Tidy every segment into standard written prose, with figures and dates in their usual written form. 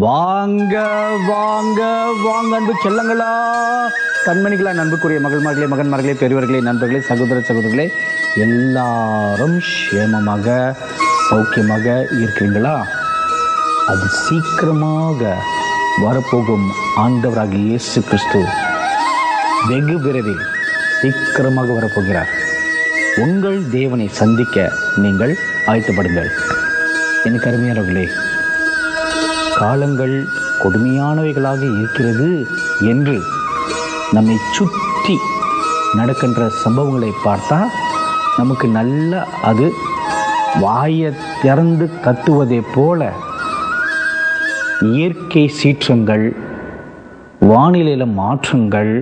வாங்க வாங்க வாங்க அன்பு செல்லங்களா, கண்மணிகளா, நண்புக்குரிய மகள்மார்களே, மகன்மார்களே, பெரியவர்களே, நண்பர்களே, சகோதர சகோதரர்களே, எல்லாரும் சேமமாக சௌக்கியமாக இருக்கிறீங்களா? அது சீக்கிரமாக வரப்போகும் ஆண்டவராகிய இயேசு கிறிஸ்து வெகு விரைவில் சீக்கிரமாக வரப்போகிறார். உங்கள் தேவனை சந்திக்க நீங்கள் ஆயத்தப்படுங்கள். எனக்கு அருமையானவர்களே, காலங்கள் கொடுமையானவைகளாக இருக்கிறது என்று நம்மை சுற்றி நடக்கின்ற சம்பவங்களை பார்த்தா நமக்கு நல்ல அது வாயை திறந்து கத்துவதை போல இயற்கை சீற்றங்கள், வானிலையில் மாற்றங்கள்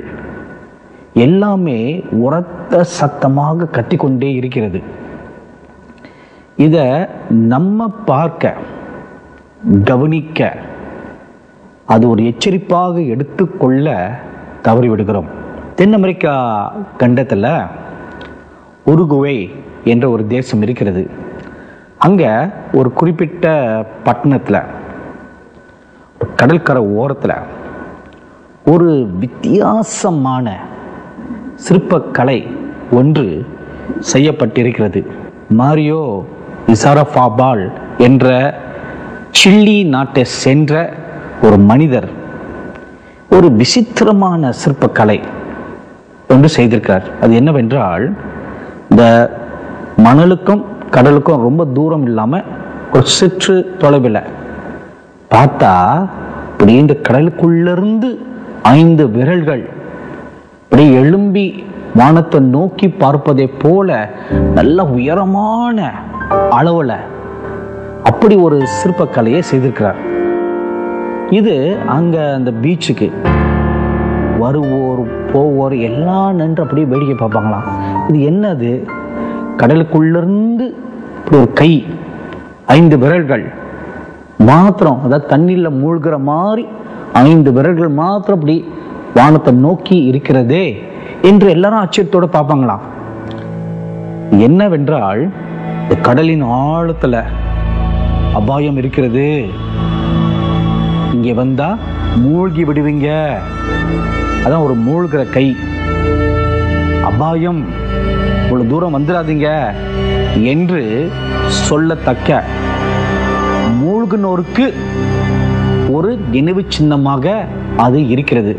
எல்லாமே உரத்த சத்தமாக கத்திக்கொண்டே இருக்கிறது. இதை நம்ம பார்க்க, கவனிக்க, அது ஒரு எச்சரிப்பாக எடுத்துக்கொள்ள தவறிவிடுகிறோம். தென் அமெரிக்கா கண்டத்தில் உருகுவே என்ற ஒரு தேசம் இருக்கிறது. அங்கே ஒரு குறிப்பிட்ட பட்டணத்தில், கடற்கரை ஓரத்தில் ஒரு வித்தியாசமான சிற்பக்கலை ஒன்று செய்யப்பட்டிருக்கிறது. மாரியோ இசாரஃபாபால் என்ற சில்லி நாட்டை சென்ற ஒரு மனிதர் ஒரு விசித்திரமான சிற்பக்கலை ஒன்று செய்திருக்கிறார். அது என்னவென்றால், இந்த மணலுக்கும் கடலுக்கும் ரொம்ப தூரம் இல்லாமல் ஒரு சிற்று தொலைவில் பார்த்தா இப்படி இந்த கடலுக்குள்ளிருந்து 5 விரல்கள் இப்படி எழும்பி வானத்தை நோக்கி பார்ப்பதை போல நல்ல உயரமான அளவில் அப்படி ஒரு சிற்பக்கலையை செய்திருக்கிறார். இது அங்க அந்த பீச்சுக்கு வருவோர் போவோர் எல்லாம் நின்று அப்படியே வேடிக்கை பார்ப்பாங்களாம். இது என்னது? கடலுக்குள்ளிருந்து இப்படி ஒரு கை, 5 விரல்கள் மாத்திரம், அதாவது தண்ணீரில் மூழ்கிற மாதிரி 5 விரல்கள் மாத்திரம் அப்படி வானத்தை நோக்கி இருக்கிறதே என்று எல்லாரும் ஆச்சரியத்தோடு பார்ப்பாங்களாம். என்னவென்றால், இந்த கடலின் ஆழத்துல அபாயம் இருக்கிறது, இங்கே வந்தா மூழ்கி விடுவீங்க, அதான் ஒரு மூழ்கிற கை, அபாயம், இவ்வளவு தூரம் வந்துடாதீங்க என்று சொல்லத்தக்க மூழ்கினோருக்கு ஒரு நினைவு சின்னமாக அது இருக்கிறது.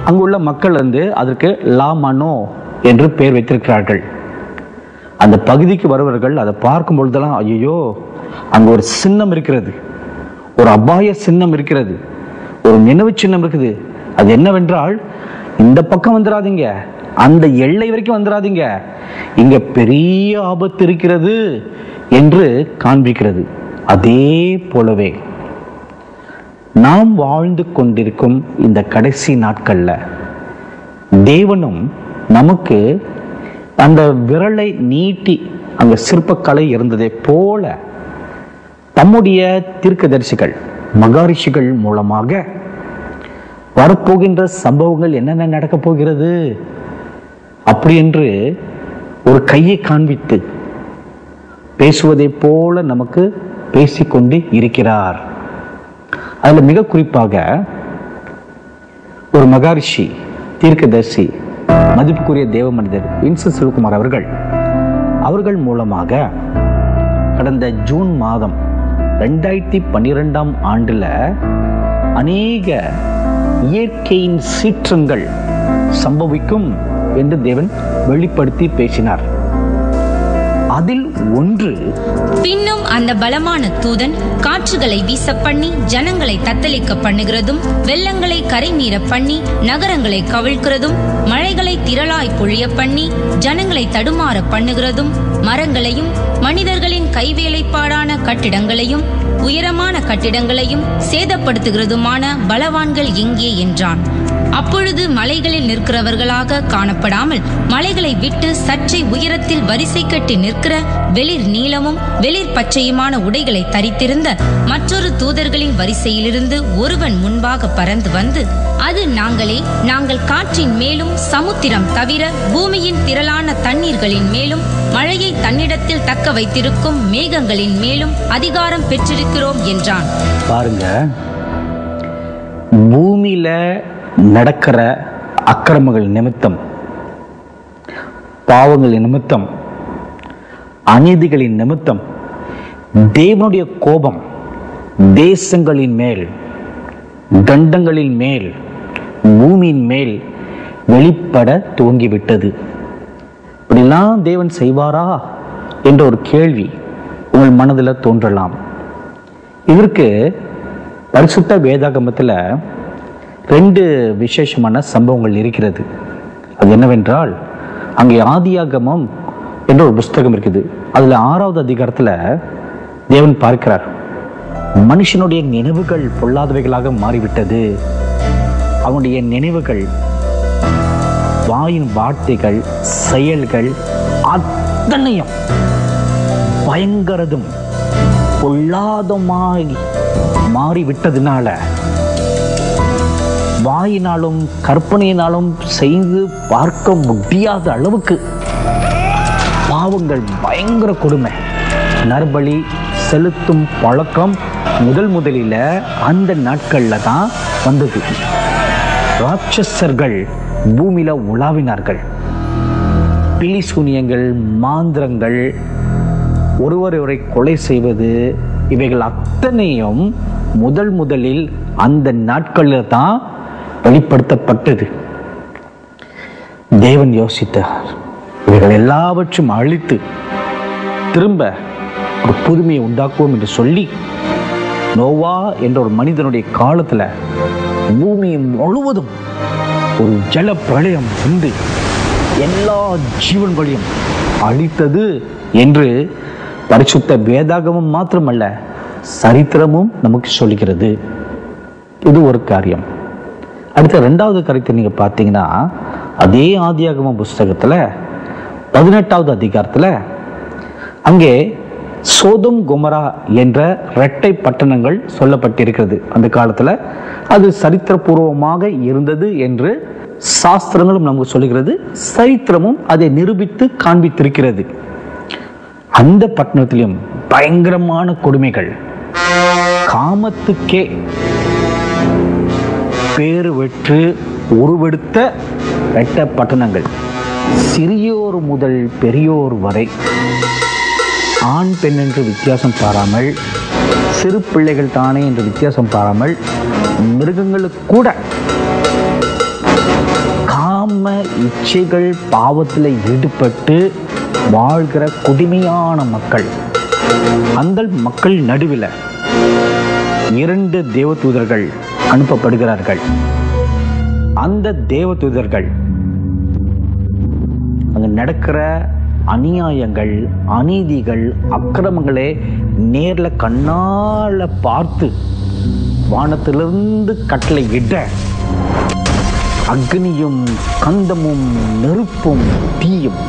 அங்குள்ள மக்கள் அதற்கு லாமனோ என்று பெயர் வைத்திருக்கிறார்கள். அந்த பகுதிக்கு வருவர்கள் அதை பார்க்கும் பொழுதெல்லாம், ஐயோ, அங்க ஒரு சின்னம் இருக்கிறது, ஒரு அபாய சின்னம் இருக்கிறது, ஒரு நினைவு சின்னம் இருக்குது. அது என்னவென்றால், இந்த பக்கம் வந்துடாதீங்க, அந்த எல்லை வரைக்கும் வந்துடாதீங்க, இங்க பெரிய ஆபத்து இருக்கிறது என்று காண்பிக்கிறது. அதே போலவே நாம் வாழ்ந்து கொண்டிருக்கும் இந்த கடைசி நாட்கள்ல தேவனும் நமக்கு அந்த விரலை நீட்டி அங்க சிற்பக்கலை இருந்ததை போல தம்முடைய தீர்க்கதரிசிகள், மகாரிஷிகள் மூலமாக வரப்போகின்ற சம்பவங்கள் என்னென்ன நடக்கப் போகிறது அப்படி என்று ஒரு கையை காண்பித்து பேசுவதை போல நமக்கு பேசிக்கொண்டு இருக்கிறார். அதுல மிக குறிப்பாக ஒரு மகாரிஷி, தீர்க்கதரிசி, மதிப்புக்குரிய தேவ மனிதர் வின்சென்ட் சிவகுமார் அவர்கள் மூலமாக கடந்த ஜூன் மாதம் 2012 ஆண்டுல அநேக இயற்கையின் சீற்றங்கள் சம்பவிக்கும் என்று தேவன் வெளிப்படுத்தி பேசினார். அதில் ஒன்று, பின்னும் அந்த பலமான தூதன் காற்றுகளை வீச பண்ணி ஜனங்களை தத்தளிக்க பண்ணுகிறதும், வெள்ளங்களை கரை மீற பண்ணி நகரங்களை கவிழ்க்கிறதும், மழைகளை திரளாய் பொழிய பண்ணி ஜனங்களை தடுமாற பண்ணுகிறதும், மரங்களையும் மனிதர்களின் கைவேலைப்பாடான கட்டிடங்களையும் உயரமான கட்டிடங்களையும் சேதப்படுத்துகிறதுமான பலவான்கள் எங்கே என்றான். அப்பொழுது மலைகளில் நிற்கிறவர்களாக காணப்படாமல் மலைகளை விட்டு சற்றே உயரத்தில் வரிசை கட்டி நிற்கிற வெளிர் நீளமும் வெளிர் பச்சையுமான உடைகளை தரித்திருந்த மற்றொரு தூதர்களின் வரிசையிலிருந்து ஒருவன் முன்பாக பறந்து வந்து, அது நாங்களே, நாங்கள் காற்றின் மேலும் சமுத்திரம் தவிர பூமியின் திரளான தண்ணீர்களின் மேலும் மழையை தன்னிடத்தில் தக்க வைத்திருக்கும் மேகங்களின் மேலும் அதிகாரம் பெற்றிருக்கிறோம் என்றான். பாருங்க, பூமியில நடக்கிற அக்கிரமங்கள் நிமித்தம், பாவங்களின் நிமித்தம், அநீதிகளின் நிமித்தம் தேவனுடைய கோபம் தேசங்களின் மேல், கண்டங்களின் மேல், பூமியின் மேல் வெளிப்பட துவங்கிவிட்டது. இப்படிலாம் தேவன் செய்வாரா என்ற ஒரு கேள்வி உங்கள் மனதில் தோன்றலாம். இதற்கு பரிசுத்த வேதாகமத்தில் 2 விசேஷமான சம்பவங்கள் இருக்கிறது. அது என்னவென்றால், அங்கே ஆதியாகமம் என்ற ஒரு புஸ்தகம் இருக்குது. அதில் 6வது அதிகாரத்தில் தேவன் பார்க்கிறார், மனுஷனுடைய நினைவுகள் பொல்லாதவைகளாக மாறிவிட்டது. அவனுடைய நினைவுகள், வாயின் வார்த்தைகள், செயல்கள் அத்தனையும் பயங்கரதும் பொல்லாதமாய் மாறிவிட்டதுனால வாயினாலும் கற்பனையினாலும் செய்து பார்க்க முடியாத அளவுக்கு பாவங்கள் பயங்கர கொடுமை. நற்பலி செலுத்தும் பழக்கம் முதலில் அந்த நாட்கள்ல தான் வந்தது. ராட்சசர்கள் பூமியில உலாவினார்கள். பிலிசூனியங்கள், மாந்திரங்கள், ஒருவரை கொலை செய்வது, இவைகள் அத்தனையும் முதலில் அந்த நாட்களில் தான் வெளிப்படுத்தப்பட்டது. தேவன் யோசித்தார், இவைகள் எல்லாவற்றும் அழித்து திரும்ப ஒரு புதுமையை உண்டாக்குவோம் என்று சொல்லி, நோவா என்ற ஒரு மனிதனுடைய காலத்துல பூமி முழுவதும் ஒரு ஜல பிரளயம் வந்து எல்லா ஜீவன்களையும் அழித்தது என்று பரிசுத்த வேதாகமம் மாத்திரமல்ல, சரித்திரமும் நமக்கு சொல்லுகிறது. இது ஒரு காரியம். அடுத்த 2வது காரியத்தை நீங்க பார்த்தீங்கன்னா, அதே ஆதியாகம புஸ்தகத்துல 18வது அதிகாரத்துல அங்கே சோதோம் கொமோரா என்ற 2 பட்டணங்கள் சொல்லப்பட்டிருக்கிறது. அந்த காலத்துல அது சரித்திரபூர்வமாக இருந்தது என்று சாஸ்திரங்களும் நமக்கு சொல்லுகிறது. சரித்திரமும் அதை நிரூபித்து காண்பித்திருக்கிறது. அந்த பட்டணத்திலும் பயங்கரமான கொடுமைகள், காமத்துக்கே பேறு பெற்று உருவெடுத்த 2 பட்டணங்கள். சிறியோர் முதல் பெரியோர் வரை, ஆண் பெண் என்று வித்தியாசம் பாராமல், சிறு பிள்ளைகள் தானே என்று வித்தியாசம் பாராமல், மிருகங்களுக்கு கூட காம இச்சைகள் பாவத்தில் ஈடுபட்டு வாழ்கிற கொடுமையான மக்கள். அந்த மக்கள் நடுவில் 2 தேவதூதர்கள் அனுப்பப்படுகிறார்கள். அந்த தேவதூதர்கள் அங்க நடக்கிற அநியாயங்கள், அநீதிகள், அக்கிரமங்களை நேர்ல கண்ணால பார்த்து வானத்திலிருந்து கட்டளை இட, அக்னியும் கந்தமும் நெருப்பும் தீயும்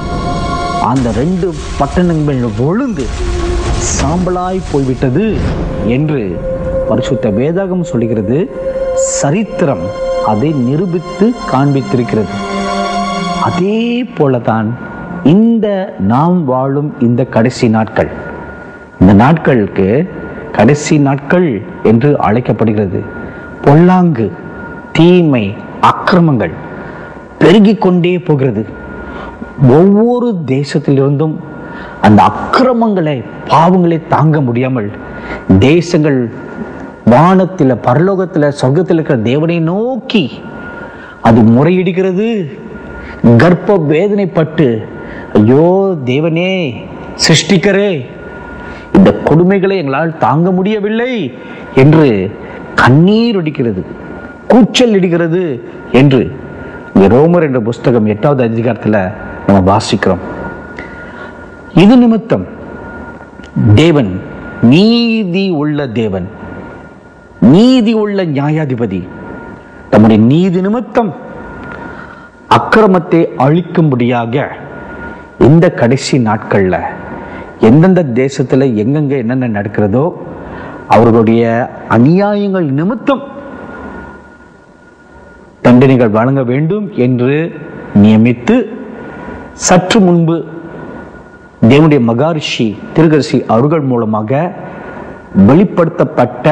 அந்த 2 பட்டணங்கள் விழுந்து சாம்பலாய் போய்விட்டது என்று பரிசுத்த வேதாகம் சொல்லுகிறது. சரித்திரம் அதை நிரூபித்து காண்பித்திருக்கிறது. அதே போலதான் இந்த நாம் வாழும் இந்த கடைசி நாட்கள், இந்த நாட்களுக்கு கடைசி நாட்கள் என்று அழைக்கப்படுகிறது. பொல்லாங்கு, தீமை, அக்கிரமங்கள் பெருகிக் கொண்டே போகிறது. ஒவ்வொரு தேசத்திலிருந்தும் அந்த அக்கிரமங்களை, பாவங்களை தாங்க முடியாமல் தேசங்கள் வானத்தில், பரலோகத்தில், சொர்க்கத்தில் இருக்கிற தேவனை நோக்கி அது முறையிடுகிறது. கர்ப்ப வேதனைப்பட்டு, ஐயோ தேவனே, சிருஷ்டிக்கரே, இந்த கொடுமைகளை எங்களால் தாங்க முடியவில்லை என்று கண்ணீர் அடிக்கிறது, கூச்சல் இடுகிறது என்று ரோமர் என்ற புஸ்தகம் 8வது அதிகாரத்தில் நம்ம வாசிக்கிறோம். இது நிமித்தம் தேவன் நீதி உள்ள தேவன், நீதி உள்ள நியாயாதிபதி, தம்முடைய நீதி நிமித்தம் அக்கிரமத்தை அழிக்கும்படியாக இந்த கடைசி நாட்கள்ல எந்தெந்த தேசத்துல எங்கெங்க என்னென்ன நடக்கிறதோ அவர்களுடைய அநியாயங்கள் நிமித்தம் தண்டனைகள் வழங்க வேண்டும் என்று நியமித்து, சற்று முன்பு தேவனுடைய மகாரிஷி திருகரிசி அவர்கள் மூலமாக வெளிப்படுத்தப்பட்ட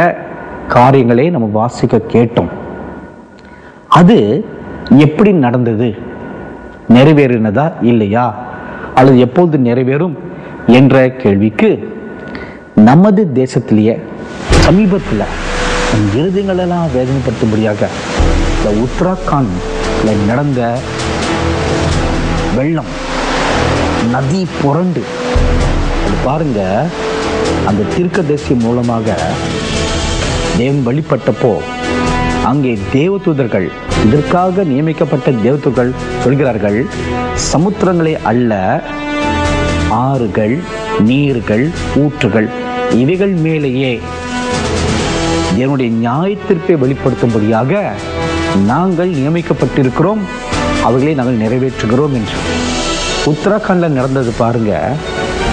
காரியங்களை நம்ம வாசிக்க கேட்டோம். அது எப்படி நடந்தது, நிறைவேறினதா இல்லையா, அல்லது எப்போது நிறைவேறும் என்ற கேள்விக்கு நமது தேசத்திலேயே சமீபத்தில் இருதயங்களெல்லாம் வேதனைப்படுத்தும்படியாக இந்த உத்தராகண்ட்ல நடந்த வெள்ளம், நதி புரண்டு, அது பாருங்க, அந்த தீர்க்கதரிசி மூலமாக தேவன் வழிபட்டப்போ அங்கே தேவதூதர்கள், இதற்காக நியமிக்கப்பட்ட தேவதூதர்கள் சொல்கிறார்கள், சமுத்திரங்களை அல்ல, ஆறுகள், நீர்கள், ஊற்றுகள் இவைகள் மேலேயே தேவனுடைய நியாயத்திற்பை வெளிப்படுத்தும்படியாக நாங்கள் நியமிக்கப்பட்டிருக்கிறோம், அவைகளை நாங்கள் நிறைவேற்றுகிறோம் என்று. உத்தராகண்ட்ல நடந்தது பாருங்க,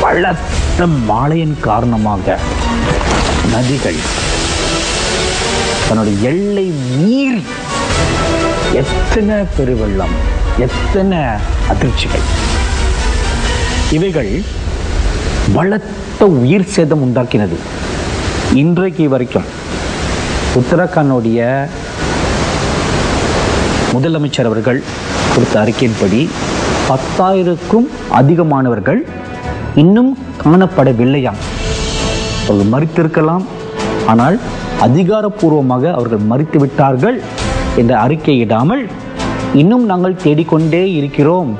பலத்த மழையின் காரணமாக நதிகள் தன்னுடைய எல்லை மீறி எத்தனை பெருவெள்ளம், எத்தனை அதிர்ச்சிகள், இவைகள் பலத்த உயிர் சேதம் உண்டாக்கினது. இன்றைக்கு வரைக்கும் உத்தராகண்டுடைய முதலமைச்சர் அவர்கள் கொடுத்த அறிக்கையின்படி 10,000க்கும் அதிகமானவர்கள் இன்னும் காணப்படவில்லையாம். அவர்கள் மரித்திருக்கலாம், ஆனால் அதிகாரப்பூர்வமாக அவர்கள் மரித்து விட்டார்கள் என்ற அறிக்கையிடாமல் இன்னும் நாங்கள் தேடிக்கொண்டே இருக்கிறோம்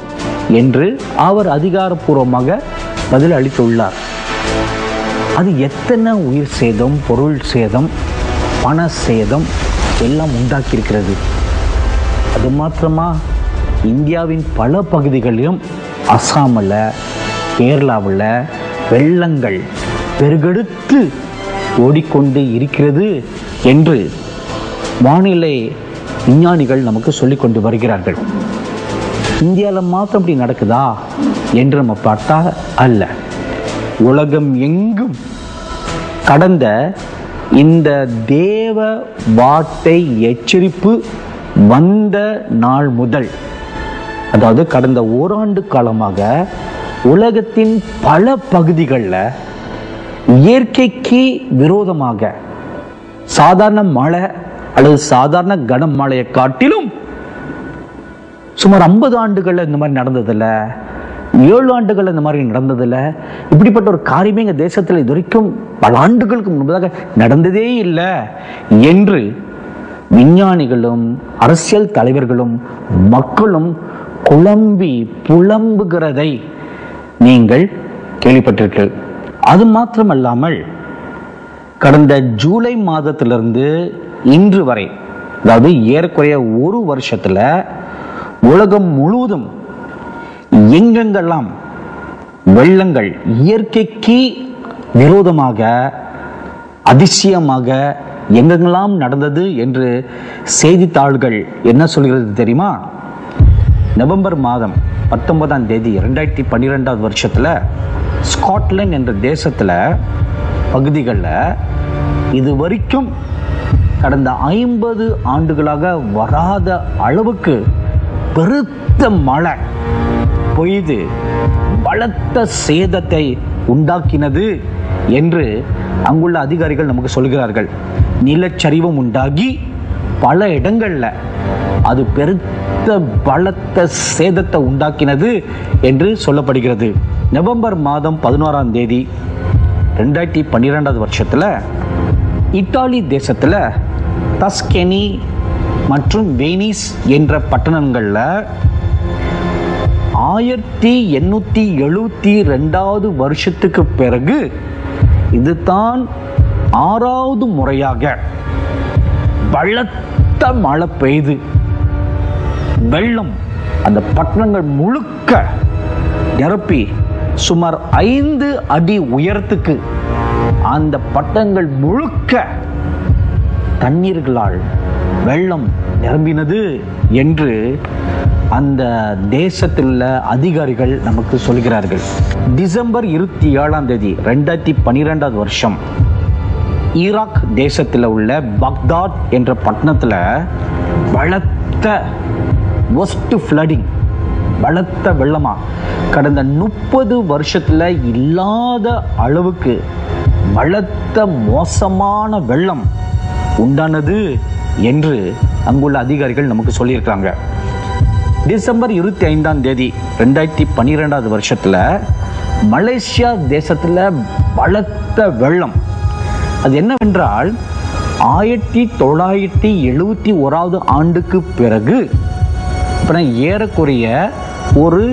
என்று அவர் அதிகாரப்பூர்வமாக பதில் அளித்துள்ளார். அது எத்தனை உயிர் சேதம், பொருள் சேதம், பண சேதம் எல்லாம் உண்டாக்கியிருக்கிறது. அது மாத்திரமா, இந்தியாவின் பல பகுதிகளிலும், அசாமில், கேரளாவில் வெள்ளங்கள் பெருகெடுத்து ஓடிக்கொண்டு இருக்கிறது என்று வானிலை விஞ்ஞானிகள் நமக்கு சொல்லிக் கொண்டு வருகிறார்கள். இந்தியாவில் மாத்திரம் இப்படி நடக்குதா என்று நம்ம பார்த்தா அல்ல, உலகம் எங்கும் கடந்த இந்த தேவ வார்த்தை எச்சரிப்பு வந்த நாள் முதல், அதாவது கடந்த ஓராண்டு காலமாக உலகத்தின் பல பகுதிகளில் இயற்கைக்கு விரோதமாக சாதாரண மழை அல்லது சாதாரண கனமழையை காட்டிலும் சுமார் 50 ஆண்டுகள்ல இந்த மாதிரி நடந்ததில்ல, 7 ஆண்டுகள் இந்த மாதிரி நடந்ததில்ல, இப்படிப்பட்ட ஒரு காரியமே எங்க தேசத்தில் இது வரைக்கும் பல ஆண்டுகளுக்கு முன்பதாக நடந்ததே இல்லை என்று விஞ்ஞானிகளும் அரசியல் தலைவர்களும் மக்களும் குழம்பி புலம்புகிறதை நீங்கள் கேள்விப்பட்டிருக்கிறீர்கள். அது மாத்திரமல்லாமல் கடந்த ஜூலை மாதத்திலிருந்து இன்று வரை, அதாவது ஏறக்குறைய ஒரு வருஷத்துல உலகம் முழுவதும் எங்கெங்கெல்லாம் வெள்ளங்கள் இயற்கைக்கு விரோதமாக அதிசயமாக எங்கெங்கெல்லாம் நடந்தது என்று செய்தித்தாள்கள் என்ன சொல்கிறது தெரியுமா? நவம்பர் மாதம் 19ஆம் தேதி 2012 வருஷத்துல ஸ்காட்லாந்து என்ற தேசத்துல பகுதிகளில் இது வரைக்கும் கடந்த 50 ஆண்டுகளாக வராத அளவுக்கு பெருத்த மழை பொய்து பலத்த சேதத்தை உண்டாக்கினது என்று அங்குள்ள அதிகாரிகள் நமக்கு சொல்கிறார்கள். நிலச்சரிவும் உண்டாகி பல இடங்கள்ல அது பெருத்த பலத்த சேதத்தை உண்டாக்கினது என்று சொல்லப்படுகிறது. நவம்பர் மாதம் 11ஆம் தேதி 2012 வருஷத்துல இத்தாலி தேசத்துல டஸ்கேனி மற்றும் வெனிஸ் என்ற பட்டணங்கள்ல 1872 வருஷத்துக்கு பிறகு இதுதான் 6வது முறையாக பலத்த மழை பெய்து வெள்ளம் அந்த பட்டணங்கள் முழுக்க நிரப்பி சுமார் 5 அடி உயரத்துக்கு அந்த பட்டணங்கள் முழுக்க தண்ணீர்களால் வெள்ளம் நிரம்பினது என்று அந்த தேசத்தில் உள்ள அதிகாரிகள் நமக்கு சொல்கிறார்கள். டிசம்பர் 27ஆம் தேதி 2012 வருஷம் ஈராக் தேசத்தில் உள்ள பக்தாத் என்ற பட்டணத்தில் பலத்த worst flooding, பலத்த வெள்ளமா கடந்த 30 வருஷத்துல இல்லாத அளவுக்கு பலத்த மோசமான வெள்ளம் உண்டானது என்று அங்குள்ள அதிகாரிகள் நமக்கு சொல்லியிருக்காங்க. டிசம்பர் 25 2012 வருஷத்துல மலேசியா தேசத்துல பலத்த வெள்ளம். அது என்னவென்றால் 1971 ஆண்டுக்கு பிறகு ஏறக்குறைய ஒரு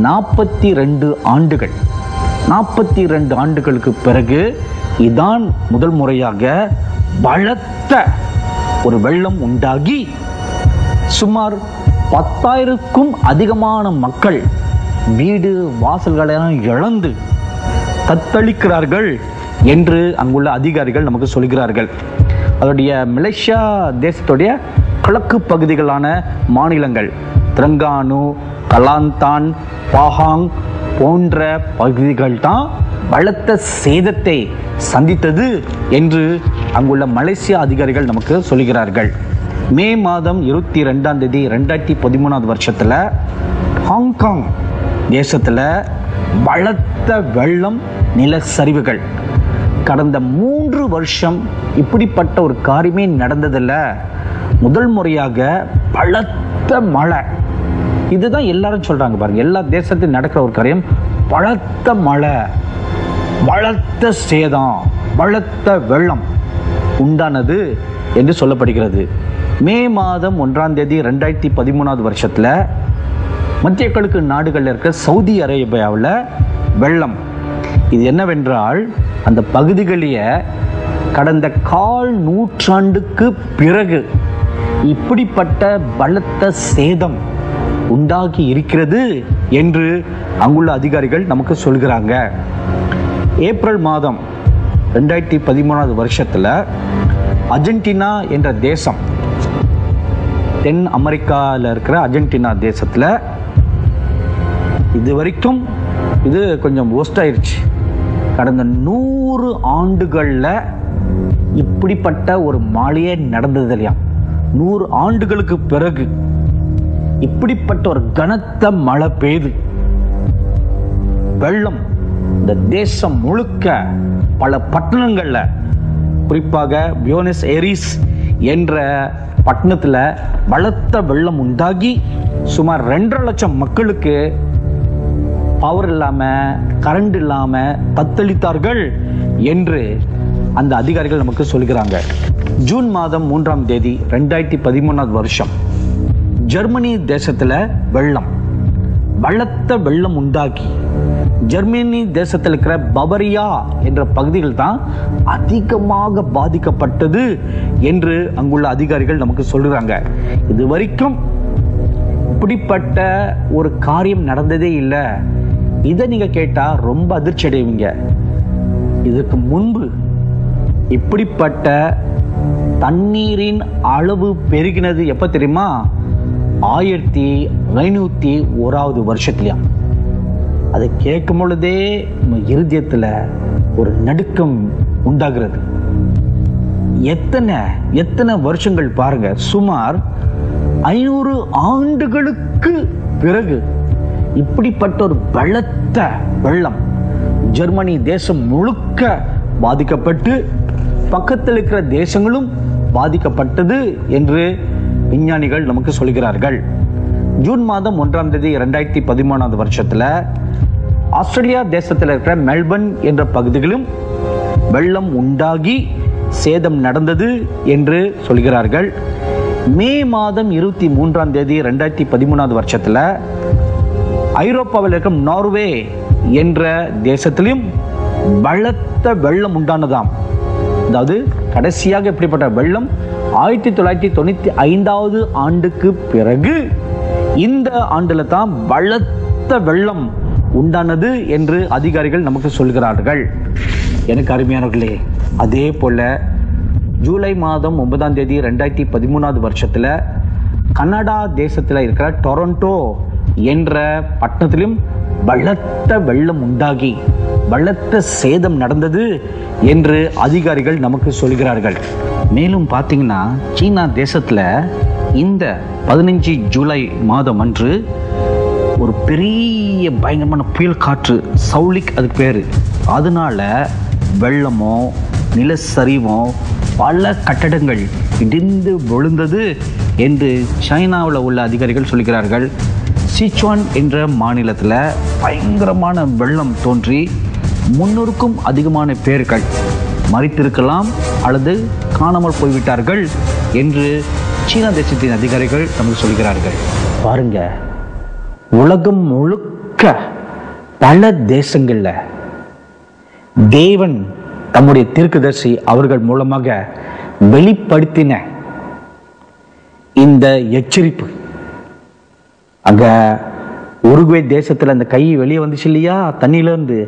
42 ஆண்டுகளுக்கு பிறகு இதான் முதல் முறையாக பலத்த ஒரு வெள்ளம் உண்டாகி சுமார் 10,000க்கும் அதிகமான மக்கள் வீடு வாசல்களை இழந்து தத்தளிக்கிறார்கள் என்று அங்குள்ள அதிகாரிகள் நமக்கு சொல்கிறார்கள். அதோடைய மலேசியா தேசத்துடைய கிழக்கு பகுதிகளான மாநிலங்கள் திரங்கானு, கலாந்தான், பாஹாங் போன்ற பகுதிகள் தான் பலத்த சேதத்தை சந்தித்தது என்று அங்குள்ள மலேசியா அதிகாரிகள் நமக்கு சொல்கிறார்கள். மே மாதம் 22 2013 வருஷத்துல ஹாங்காங் தேசத்துல பலத்த வெள்ளம், நிலச்சரிவுகள். கடந்த 3 வருஷம் இப்படிப்பட்ட ஒரு காரியமே நடந்ததில்ல. முதல் முறையாக பலத்த மழை. இதுதான் எல்லாரும் சொல்றாங்க பாருங்க, எல்லா தேசத்திலும் நடக்கிற ஒரு காரியம் பலத்த மழை, பலத்த சேதம், பலத்த வெள்ளம் உண்டானது என்று சொல்லப்படுகிறது. மே மாதம் 1 2013 வருஷத்துல மத்திய கிழக்கு நாடுகளில் இருக்கிற சவுதி அரேபியாவில் வெள்ளம். இது என்னவென்றால் அந்த பகுதிகளிலே கடந்த 1/4 நூற்றாண்டுக்கு பிறகு இப்படிப்பட்ட பலத்த சேதம் உண்டாகி இருக்கிறது என்று அங்குள்ள அதிகாரிகள் நமக்கு சொல்கிறாங்க. ஏப்ரல் மாதம் 2013 வருஷத்துல அர்ஜென்டினா என்ற தேசம், தென் அமெரிக்காவில் இருக்கிற அர்ஜென்டினா தேசத்துல இது வரைக்கும் இது கொஞ்சம் worst ஆயிடுச்சு. கடந்த 100 ஆண்டுகள்ல இப்படிப்பட்ட ஒரு மழையே நடந்தது இல்லையா. 100 ஆண்டுகளுக்கு பிறகு இப்படிப்பட்ட ஒரு கனத்த மழை பெய்து வெள்ளம் இந்த தேசம் முழுக்க பல பட்டணங்கள்ல, குறிப்பாக பியூனஸ் ஏரிஸ் என்ற பட்டணத்துல பலத்த வெள்ளம் உண்டாகி சுமார் 2.5 லட்சம் மக்களுக்கு பவர் இல்லாம, கரண்ட் இல்லாம தத்தளித்தார்கள் என்று அந்த அதிகாரிகள் நமக்கு சொல்கிறாங்க. ஜூன் மாதம் 3 2013 வருஷம் ஜெர்மனி தேசத்துல வெள்ளம், பலத்த வெள்ளம் உண்டாகி ஜெர்மனி தேசத்தில் இருக்கிற பவரியா என்ற பகுதிகள் தான் அதிகமாக பாதிக்கப்பட்டது என்று அங்குள்ள அதிகாரிகள் நமக்கு சொல்றாங்க. இது வரைக்கும் இப்படிப்பட்ட ஒரு காரியம் நடந்ததே இல்லை. இதை நீங்க கேட்டா ரொம்ப அதிர்ச்சி அடைவீங்க. இதற்கு முன்பு இப்படிப்பட்ட தண்ணீரின் அளவு பெருகினது எப்ப தெரியுமா? 1501 வருஷத்துலயா. அதை கேட்கும் பொழுதே இருதயத்துல ஒரு நடுக்கம் உண்டாகிறது. எத்தனை வருஷங்கள் பாருங்க. சுமார் 500 ஆண்டுகளுக்கு பிறகு இப்படிப்பட்ட ஒரு பலத்த வெள்ளம் ஜெர்மனி தேசம் முழுக்க பாதிக்கப்பட்டு பக்கத்தில் இருக்கிற தேசங்களும் பாதிக்கப்பட்டது என்று விஞ்ஞானிகள் நமக்கு சொல்கிறார்கள். ஜூன் மாதம் 1 2013 வருஷத்துல ஆஸ்திரேலியா தேசத்தில் இருக்கிற மெல்பர்ன் என்ற பகுதிகளும் வெள்ளம் உண்டாகி சேதம் நடந்தது என்று சொல்கிறார்கள். மே மாதம் 23 2013 வருஷத்துல ஐரோப்பாவில் இருக்கும் நார்வே என்ற தேசத்திலும் பலத்த வெள்ளம் உண்டானதாம். அதாவது கடைசியாக இப்படிப்பட்ட வெள்ளம் 1995 ஆண்டுக்கு பிறகு இந்த ஆண்டுல தான் பலத்த வெள்ளம் உண்டானது என்று அதிகாரிகள் நமக்கு சொல்கிறார்கள். எனக்கு அருமையானவர்களே, அதே போல ஜூலை மாதம் 9 2013 வருஷத்துல கனடா தேசத்துல இருக்கிற டொரண்டோ என்ற பட்டணத்திலும் பலத்த வெள்ளம் உண்டாகி பலத்த சேதம் நடந்தது என்று அதிகாரிகள் நமக்கு சொல்கிறார்கள். மேலும் பார்த்தீங்கன்னா சீனா தேசத்துல இந்த 15 ஜூலை மாதம் அன்று ஒரு பெரிய பயங்கரமான புயல் காற்று, சவுலிக் அது பேரு, அதனால வெள்ளமோ நிலச்சரிவோ பல கட்டடங்கள் இடிந்து விழுந்தது என்று சைனாவில் உள்ள அதிகாரிகள் சொல்கிறார்கள். சிச்சுவான் என்ற மாநிலத்தில் பயங்கரமான வெள்ளம் தோன்றி 300க்கும் அதிகமான பேர்கள் மரித்திருக்கலாம் அல்லது காணாமல் போய்விட்டார்கள் என்று சீனா தேசத்தின் அதிகாரிகள் நமக்கு சொல்கிறார்கள். பாருங்க, உலகம் முழுக்க பல தேசங்கள்ல தேவன் தம்முடைய தீர்க்கதரிசி அவர்கள் மூலமாக வெளிப்படுத்தின இந்த எச்சரிப்பு, அங்க உருகுவே தேசத்துல அந்த கை வெளியே வந்துச்சு இல்லையா தண்ணியில இருந்து,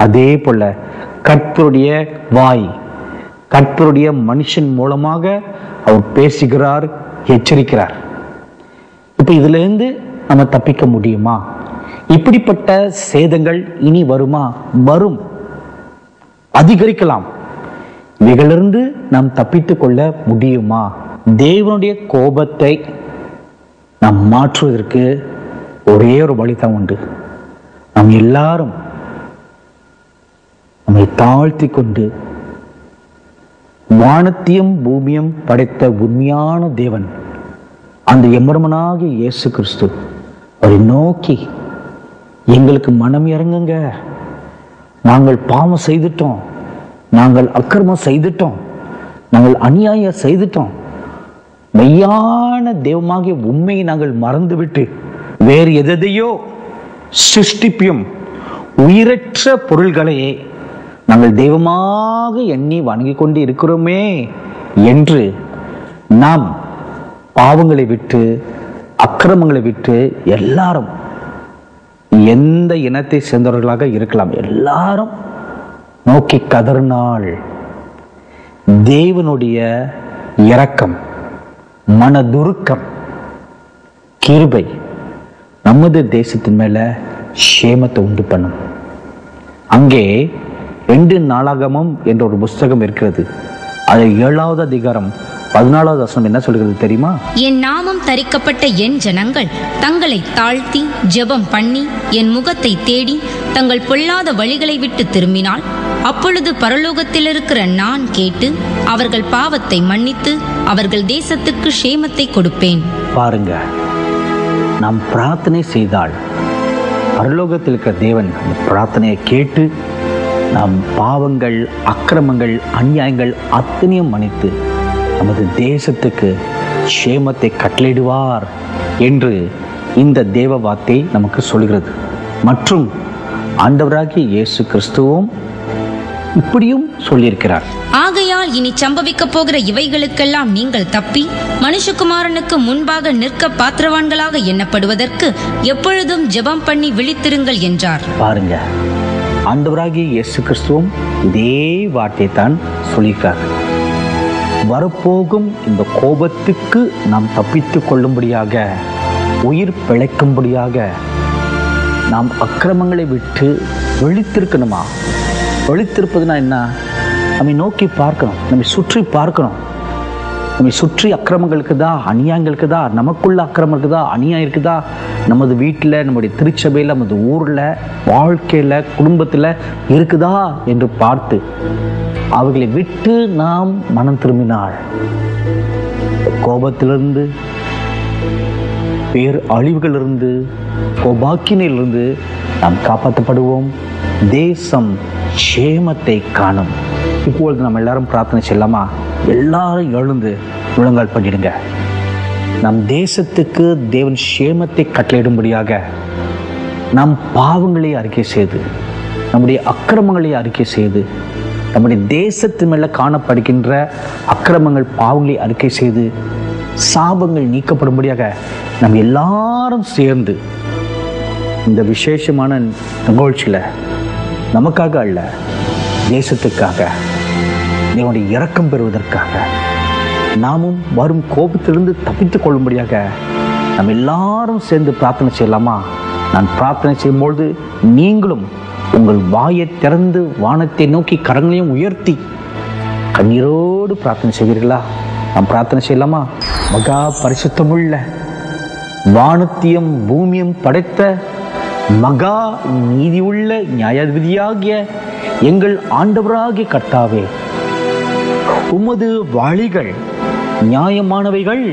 அதே போல கர்த்தருடைய வாய், கர்த்தருடைய மனுஷன் மூலமாக அவர் பேசுகிறார், எச்சரிக்கிறார். இப்ப இதுல இருந்து நம்ம தப்பிக்க முடியுமா? இப்படிப்பட்ட சேதங்கள் இனி வருமா? வரும், அதிகரிக்கலாம். இவைகளிலிருந்து நாம் தப்பித்துக் கொள்ள முடியுமா? தேவனுடைய கோபத்தை நாம் மாற்றுவதற்கு ஒரே ஒரு வழிதான் உண்டு. நாம் எல்லாரும் நம்மை தாழ்த்தி கொண்டு வானத்தையும் பூமியும் படைத்த உண்மையான தேவன், அந்த எம்பெருமானாகிய இயேசு கிறிஸ்து அவரை நோக்கி, எங்களுக்கு மனம் இறங்குங்க, நாங்கள் பாவம் செய்துட்டோம், நாங்கள் அக்கிரமம் செய்துட்டோம், நாங்கள் அநியாயம் செய்துட்டோம், மெய்யான தெய்வமாகிய உண்மையை நாங்கள் மறந்துவிட்டு வேறு எதையோ சிருஷ்டிப்பையும் உயிரற்ற பொருள்களையே நாங்கள் தெய்வமாக எண்ணி வணங்கி கொண்டு இருக்கிறோமே என்று நாம் பாவங்களை விட்டு அக்கிரமங்களை விட்டு எல்லாரும், எந்த இனத்தை சேர்ந்தவர்களாக இருக்கலாம், எல்லாரும் நோக்கி கதறினாள். தேவனுடைய இரக்கம், மனதுருக்கம், கிருபை நமது தேசத்தின் மேல சேமத்தை உண்டு பண்ணும். அங்கே 2 நாளாகமம் என்ற ஒரு புஸ்தகம் இருக்கிறது. அது 7வது அதிகாரம் 14வது வசனம் என்ன சொல்கிறது தெரியுமா? என் நாமம் தரிக்கப்பட்ட என் ஜனங்கள் தங்களை தாழ்த்தி ஜெபம் பண்ணி என் முகத்தை தேடி தங்கள் பொல்லாத வழிகளை விட்டு திரும்பினால், அப்பொழுது பரலோகத்தில் இருக்கிற நான் கேட்டு அவர்கள் பாவத்தை மன்னித்து அவர்கள் தேசத்துக்கு சேமத்தை கொடுப்பேன். பாருங்க, நாம் பிரார்த்தனை செய்தால் பரலோகத்தில் இருக்கிற தேவன் அந்த பிரார்த்தனையை கேட்டு நாம் பாவங்கள், அக்கிரமங்கள், அநியாயங்கள் அத்தனையும் மன்னித்து நமது தேசத்துக்கு சேமத்தை கட்டளையிடுவார் என்று இந்த தேவ வார்த்தை நமக்கு சொல்கிறது. மற்றும் ஆண்டவராகிய இயேசு கிறிஸ்துவும் இப்படியும் சொல்லியிருக்கிறார். ஆகையால் இனி சம்பவிக்க போகிற இவைகளுக்கெல்லாம் நீங்கள் தப்பி மனுஷகுமாரனுக்கு முன்பாக நிற்க பாத்திரவான்களாக எண்ணப்படுவதற்கு எப்பொழுதும் ஜெபம் பண்ணி விழித்திருங்கள் என்றார். பாருங்க, ஆண்டவராகிய இயேசு கிறிஸ்துவும் இதே வார்த்தையை தான் சொல்லியிருக்கிறார். வரப்போகும் இந்த கோபத்துக்கு நாம் தப்பித்துக் கொள்ளும்படியாக, உயிர் பிழைக்கும்படியாக நாம் அக்கிரமங்களை விட்டு விழித்திருக்கணுமா? விழித்திருப்பதுனா என்ன? நம்மை நோக்கி பார்க்கணும், நம்மை சுற்றி பார்க்கணும். நம்மை சுற்றி அக்கிரமங்கள் இருக்குதா, அநியாயங்கள் இருக்குதா, நமக்குள்ள அக்கிரமம் இருக்குதா, அநியாயம் இருக்குதா, நமது வீட்டில், நம்முடைய திருச்சபையில், நமது ஊரில், வாழ்க்கையில், குடும்பத்தில் இருக்குதா என்று பார்த்து அவர்களை விட்டு நாம் மனம் திரும்பினாள், கோபத்திலிருந்து, பேர் அழிவுகளிலிருந்து, கோபாக்கினிலிருந்து நாம் காப்பாற்றப்படுவோம். தேசம் சேமத்தை காணும். இப்பொழுது நம்ம எல்லாரும் பிரார்த்தனை செய்யலாமா? எல்லாரும் எழுந்து முழங்கால் பண்ணிடுங்க. நம் தேசத்துக்கு தேவன் சேமத்தை கட்டளையிடும்படியாக நம் பாவங்களை அறிக்கை செய்து, நம்முடைய அக்கிரமங்களை அறிக்கை செய்து, நம்முடைய தேசத்தின் மேல காணப்படுகின்ற அக்கிரமங்கள், பாவங்களை அறிக்கை செய்து, சாபங்கள் நீக்கப்படும்படியாக நம்ம எல்லாரும் சேர்ந்து இந்த விசேஷமான நிகழ்ச்சியில நமக்காக அல்ல, தேசத்துக்காக, தேவனுடைய இரக்கம் பெறுவதற்காக, நாமும் வரும் கோபத்திலிருந்து தப்பித்துக் கொள்ளும்படியாக நம்ம எல்லாரும் சேர்ந்து பிரார்த்தனை செய்யலாமா? நான் பிரார்த்தனை செய்யும்பொழுது நீங்களும் உங்கள் வாயை திறந்து வானத்தை நோக்கி கரங்களையும் உயர்த்தி கண்ணீரோடு பிரார்த்தனை செய்வீர்களா? நாம் பிரார்த்தனை செய்யலாமா? மகா பரிசுத்தமுள்ள வானத்தையும் பூமியும் படைத்த மகா நீதியுள்ள நியாயாதிபதியாகிய எங்கள் ஆண்டவராகிய கர்த்தாவே, உமது வழிகள் நியாயமானவைகள்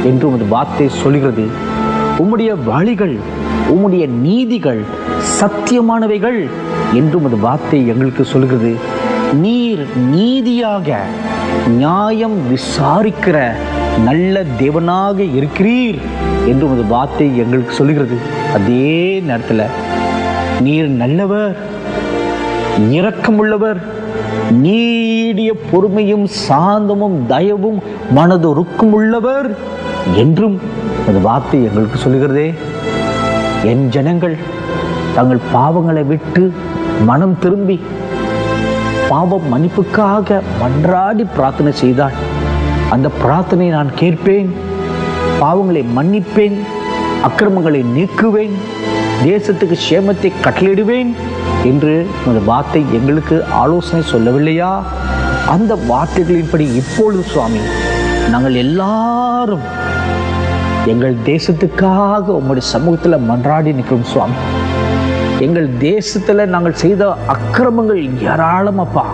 என்று உமது வார்த்தை சொல்கிறது. உம்முடைய வழிகள், உம்முடைய நீதிகள் சத்தியமானவைகள் என்று உமது வார்த்தை எங்களுக்கு சொல்கிறது. நீர் நீதியாக நியாயம் விசாரிக்கிற நல்ல தேவனாக இருக்கிறீர் என்று உமது வார்த்தை எங்களுக்கு சொல்கிறது. அதே நேரத்தில் நீர் நல்லவர், இரக்கமுள்ளவர், நீடிய பொறுமையும் சாந்தமும் தயவும் மனதொருக்கும் உள்ளவர் என்றும் அந்த வார்த்தை எங்களுக்கு சொல்லுகிறதே. என் ஜனங்கள் தங்கள் பாவங்களை விட்டு மனம் திரும்பி பாவ மன்னிப்புக்காக மன்றாடி பிரார்த்தனை செய்தால் அந்த பிரார்த்தனையை நான் கேட்பேன், பாவங்களை மன்னிப்பேன், அக்கிரமங்களை நீக்குவேன், தேசத்துக்கு சேமத்தை கட்டளையிடுவேன் என்று அந்த வார்த்தை எங்களுக்கு ஆலோசனை சொல்லவில்லையா? அந்த வார்த்தைகளின்படி இப்பொழுது சுவாமி நாங்கள் எல்லாரும் எங்கள் தேசத்துக்காக உங்களுடைய சமூகத்தில் மன்றாடி நிற்கிறோம் சுவாமி. எங்கள் தேசத்தில் நாங்கள் செய்த அக்கிரமங்கள் ஏராளமப்பா.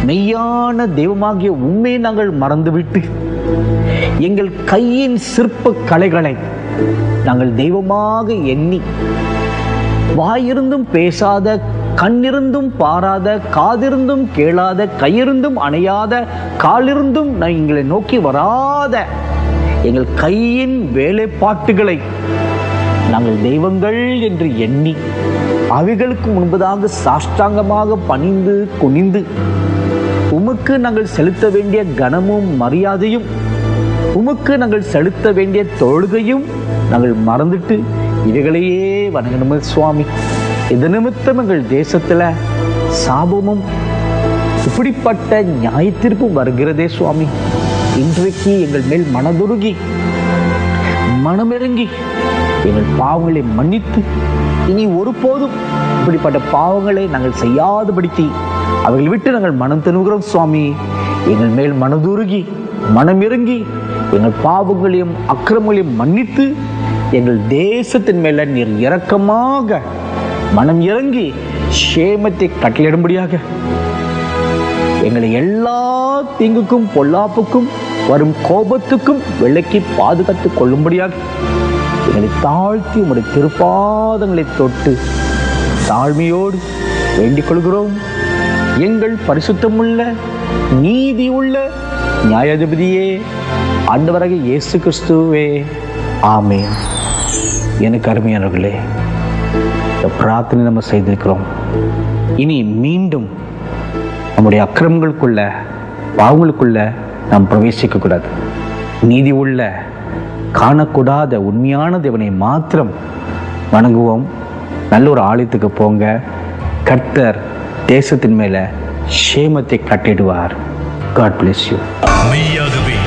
மெய்யான தெய்வமாகிய உண்மையை நாங்கள் மறந்துவிட்டு எங்கள் கையின் சிற்ப கலைகளை நாங்கள் தெய்வமாக எண்ணி வாயிருந்தும் பேசாத, கண்ணிருந்தும் பாராத, காதிருந்தும் கேளாத, கையிருந்தும் அணையாத, காலிருந்தும் எங்களை நோக்கி வராத எங்கள் கையின் வேலைப்பாட்டுகளை நாங்கள் தெய்வங்கள் என்று எண்ணி அவைகளுக்கு முன்பதாக சாஷ்டாங்கமாக பணிந்து குனிந்து உமக்கு நாங்கள் செலுத்த வேண்டிய கனமும் மரியாதையும், உமக்கு நாங்கள் செலுத்த வேண்டிய தொழுகையும் நாங்கள் மறந்துட்டு இவைகளையே வணங்கணும் சுவாமி. இது நிமித்தம் எங்கள் தேசத்துல சாபமும் இப்படிப்பட்ட நியாயத்தீர்ப்பும் வருகிறதே சுவாமி. இன்றைக்கு எங்கள் மேல் மனதுருகி மனமிறங்கி எங்கள் பாவங்களை மன்னித்து இனி ஒருபோதும் இப்படிப்பட்ட பாவங்களை நாங்கள் செய்யாதபடிக்கு அவைகளை விட்டு நாங்கள் மனம் திரும்புகிறோம் சுவாமி. எங்கள் மேல் மனதுருகி மனமிறங்கி எங்கள் பாவங்களையும் அக்கிரமங்களையும் மன்னித்து எங்கள் தேசத்தின் மேல நீர் இரக்கமாக மனம் இறங்கி சேமத்தை கட்டளையிடும்படியாக எங்களை எல்லா தீங்குக்கும் பொல்லாப்புக்கும் வரும் கோபத்துக்கும் விலக்கி பாதுகாத்துக் கொள்ளும்படியாக எங்களை தாழ்த்தி உம்முடைய திருப்பாதங்களை தொட்டு தாழ்மையோடு வேண்டிக் கொள்கிறோம். எங்கள் பரிசுத்தமுள்ள நீதி உள்ள நியாயாதிபதியே, ஆண்டவராகிய இயேசு கிறிஸ்துவே, ஆமென். எனக்கு அருமையானவர்களே, இந்த பிரார்த்தனை நம்ம செய்திருக்கிறோம். இனி மீண்டும் நம்முடைய அக்கிரமங்களுக்குள்ள பாவங்களுக்குள்ள நாம் பிரவேசிக்க கூடாது. நீதி உள்ள காணக்கூடாத உண்மையான தேவனை மாத்திரம் வணங்குவோம். நல்ல ஒரு ஆலயத்துக்கு போங்க. கர்த்தர் தேசத்தின் மேல சேமத்தை கட்டிடுவார். God bless you. மெய்யாகவே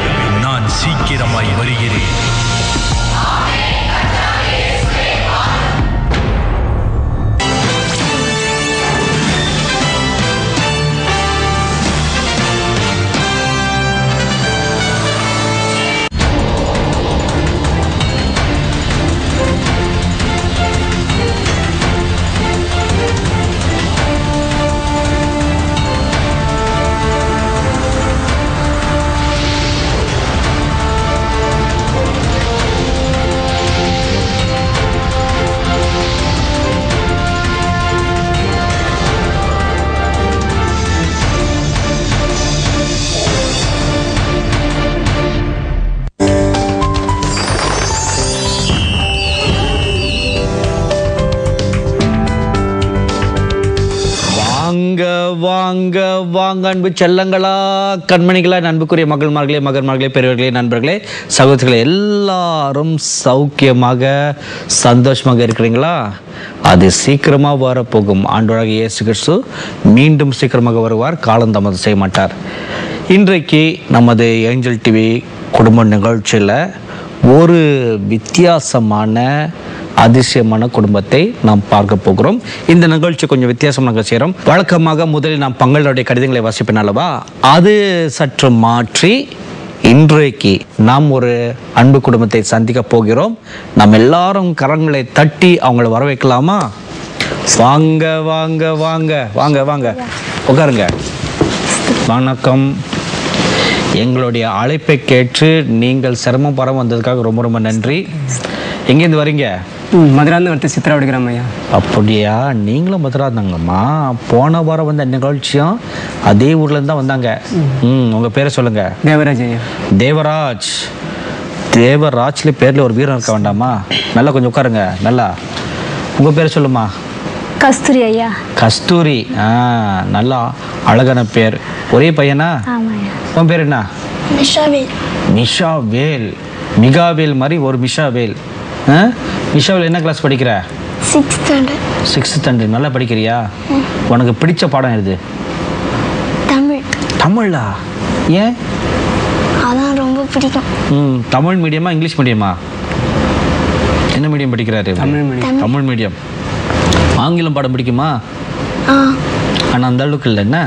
நான் சீக்கிரமாய் வருகிறேன். வாங்க வாங்க அன்பு செல்லங்களா, கண்மணிகளா, அன்புக்குரிய மகள்மார்களே, மகன்மார்களே, பெரியவர்களே, நண்பர்களே, சகோதரர்களே, எல்லாரும் சௌக்கியமாக சந்தோஷமாக இருக்கிறீங்களா? அது சீக்கிரமாக வரப்போகும். ஆண்டவராகிய இயேசு கிறிஸ்து மீண்டும் சீக்கிரமாக வருவார். காலம் தாமதம் செய்ய மாட்டார். இன்றைக்கு நமது ஏஞ்சல் டிவி குடும்ப நிகழ்ச்சியில் ஒரு வித்தியாசமான அதிசயமான குடும்பத்தை நாம் பார்க்க போகிறோம். இந்த நிகழ்ச்சி கொஞ்சம் வித்தியாசம் நாங்கள் செய்கிறோம். வழக்கமாக முதலில் நாம் பங்களுடைய கடிதங்களை வாசிப்பேன் அல்லவா, அது சற்று மாற்றி இன்றைக்கு நாம் ஒரு அன்பு குடும்பத்தை சந்திக்க போகிறோம். நாம் எல்லாரும் கரங்களை தட்டி அவங்கள வர வைக்கலாமா? வாங்க வாங்க வாங்க வாங்க வாங்க உட்காருங்க. வணக்கம். எங்களுடைய அழைப்பை கேட்டு நீங்கள் சிரமப்படம் வந்ததுக்காக ரொம்ப ரொம்ப நன்றி. எங்கேருந்து வரீங்க? மதுராந்து வரது சித்ராவடி கிராமம் ஐயா. அப்படியா, நீங்களும் மதுரா இருந்தாங்கம்மா. போன வாரம் வந்த நிகழ்ச்சியும் அதே ஊர்லேருந்து தான் வந்தாங்க. உங்கள் பேரை சொல்லுங்கள். தேவராஜ் ஐயா. தேவராஜ். தேவராஜ்ல பேரில் ஒரு வீரம் இருக்க வேண்டாமா? நல்லா கொஞ்சம் உட்காருங்க. நல்லா உங்கள் பேரை சொல்லுமா. கஸ்தூரி ஐயா. கஸ்தூரி. நல்லா அழகான பேர். ஒரே பையனா? உன் பேர் என்ன? மிஷாவேல். மிஷாவேல். மிகாவேல் மாதிரி ஒரு மிஷாவேல். மிஷாவேல் என்ன கிளாஸ் படிக்கிற? 6th standard. 6th standard. நல்லா படிக்கிறியா? உனக்கு பிடிச்ச பாடம் எது? தமிழ். தமிழா? ஏன்? அதான் ரொம்ப பிடிக்கும். தமிழ் மீடியமா இங்கிலீஷ் மீடியமா? என்ன மீடியம் படிக்கிறாரு? தமிழ் மீடியம். ஆங்கிலம் பாடம் பிடிக்குமா? ஆனால் அந்த அளவுக்கு இல்லை என்ன?